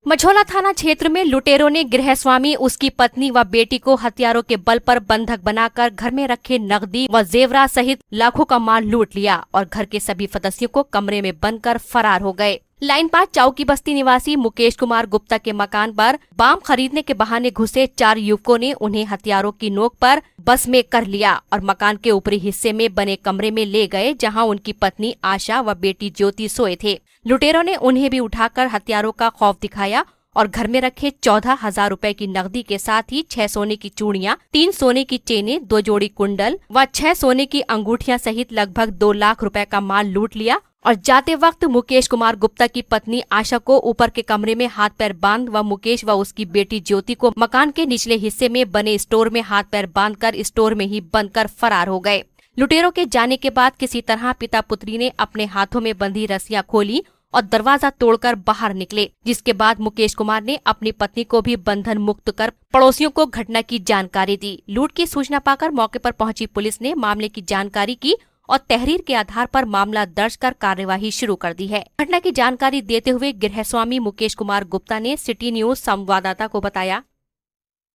मझौला थाना क्षेत्र में लुटेरों ने गृहस्वामी, उसकी पत्नी व बेटी को हथियारों के बल पर बंधक बनाकर घर में रखे नकदी व जेवरात सहित लाखों का माल लूट लिया और घर के सभी सदस्यों को कमरे में बंद कर फरार हो गए। लाइन 5 चाऊ की बस्ती निवासी मुकेश कुमार गुप्ता के मकान पर बाम खरीदने के बहाने घुसे 4 युवकों ने उन्हें हथियारों की नोक पर बस में कर लिया और मकान के ऊपरी हिस्से में बने कमरे में ले गए, जहां उनकी पत्नी आशा व बेटी ज्योति सोए थे। लुटेरों ने उन्हें भी उठाकर हथियारों का खौफ दिखाया और घर में रखे 14,000 रुपए की नकदी के साथ ही 6 सोने की चूड़ियां, 3 सोने की चेनें, 2 जोड़ी कुंडल व 6 सोने की अंगूठियां सहित लगभग 2 लाख रुपए का माल लूट लिया और जाते वक्त मुकेश कुमार गुप्ता की पत्नी आशा को ऊपर के कमरे में हाथ पैर बांध व मुकेश व उसकी बेटी ज्योति को मकान के निचले हिस्से में बने स्टोर में हाथ पैर बांधकर स्टोर में ही बंद कर फरार हो गए। लुटेरों के जाने के बाद किसी तरह पिता पुत्री ने अपने हाथों में बंधी रस्सियां खोली और दरवाजा तोड़कर बाहर निकले, जिसके बाद मुकेश कुमार ने अपनी पत्नी को भी बंधन मुक्त कर पड़ोसियों को घटना की जानकारी दी। लूट की सूचना पाकर मौके पर पहुंची पुलिस ने मामले की जानकारी की और तहरीर के आधार पर मामला दर्ज कर कार्यवाही शुरू कर दी है। घटना की जानकारी देते हुए गृहस्वामी मुकेश कुमार गुप्ता ने सिटी न्यूज संवाददाता को बताया,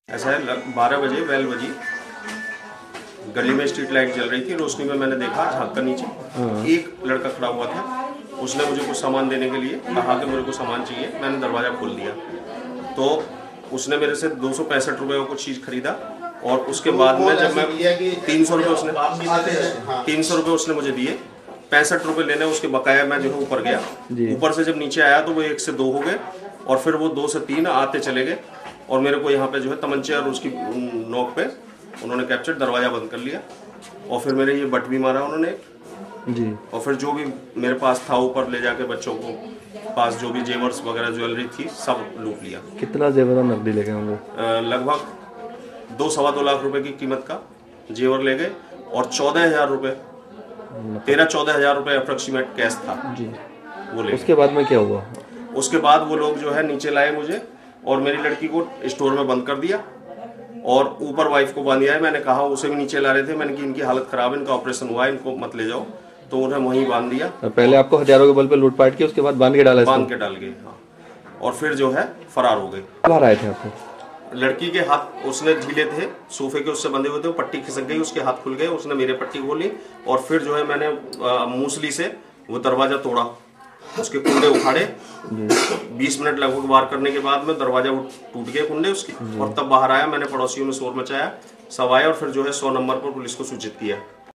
ऐसा है 12 बजे बेल बजी, गली में स्ट्रीट लाइट जल रही थी, रोशनी में मैंने देखा झाँक कर नीचे एक लड़का खड़ा हुआ था। उसने मुझे कुछ सामान देने के लिए कहा कि मेरे को सामान चाहिए। मैंने दरवाज़ा खोल दिया तो उसने मेरे से 265 रुपये का कुछ चीज़ खरीदा और उसके बाद में जब मैं 300 रुपये उसने मुझे दिए, 65 रुपये लेने उसके बकाया मैं जो है ऊपर गया। ऊपर से जब नीचे आया तो वो 1 से 2 हो गए और फिर वो 2 से 3 आते चले गए और मेरे को यहाँ पे जो है तमंचे और उसकी नोक पे उन्होंने कैप्चर, दरवाज़ा बंद कर लिया और फिर मेरे ये बट भी मारा उन्होंने जी। और फिर जो भी मेरे पास था ऊपर ले जाके बच्चों को पास जो भी जेवर्स वगैरह ज्वेलरी थी सब लूट लिया। कितना जेवर और नकदी ले गए होंगे? लगभग 2-2.25 लाख रुपए की कीमत का जेवर ले गए और 14,000 रुपये 13-14,000 रुपये अप्रोक्सीमेट कैश था जी, वो ले। उसके बाद में क्या हुआ? उसके बाद वो लोग जो है नीचे लाए मुझे और मेरी लड़की को स्टोर में बंद कर दिया और ऊपर वाइफ को बांध दिया है। मैंने कहा, उसे भी नीचे ला रहे थे, मैंने कि इनकी हालत खराब है, इनका ऑपरेशन हुआ है, इनको मत ले जाओ, तो उन्हें वहीं बांध दिया। पहले आपको हथियारों के बल पे लूटपाट की, उसके बाद बांध के डाल गए। हाँ, और फिर जो है फरार हो गए। बाहर आए थे आपको? लड़की के हाथ उसने ढीले थे, सोफे के उससे बंधे हुए थे, पट्टी खिसक गई, उसके हाथ खुल गए, उसने मेरे पट्टी खोली और फिर जो है मैंने मूसली से वो दरवाजा तोड़ा, उसके कुंडे उखाड़े। 20 मिनट लगभग वार करने के बाद में दरवाजा टूट गए कुंडे उसके और तब बाहर आया। मैंने पड़ोसियों में शोर मचाया, सब आए और फिर जो है 100 नंबर पर पुलिस को सूचित किया।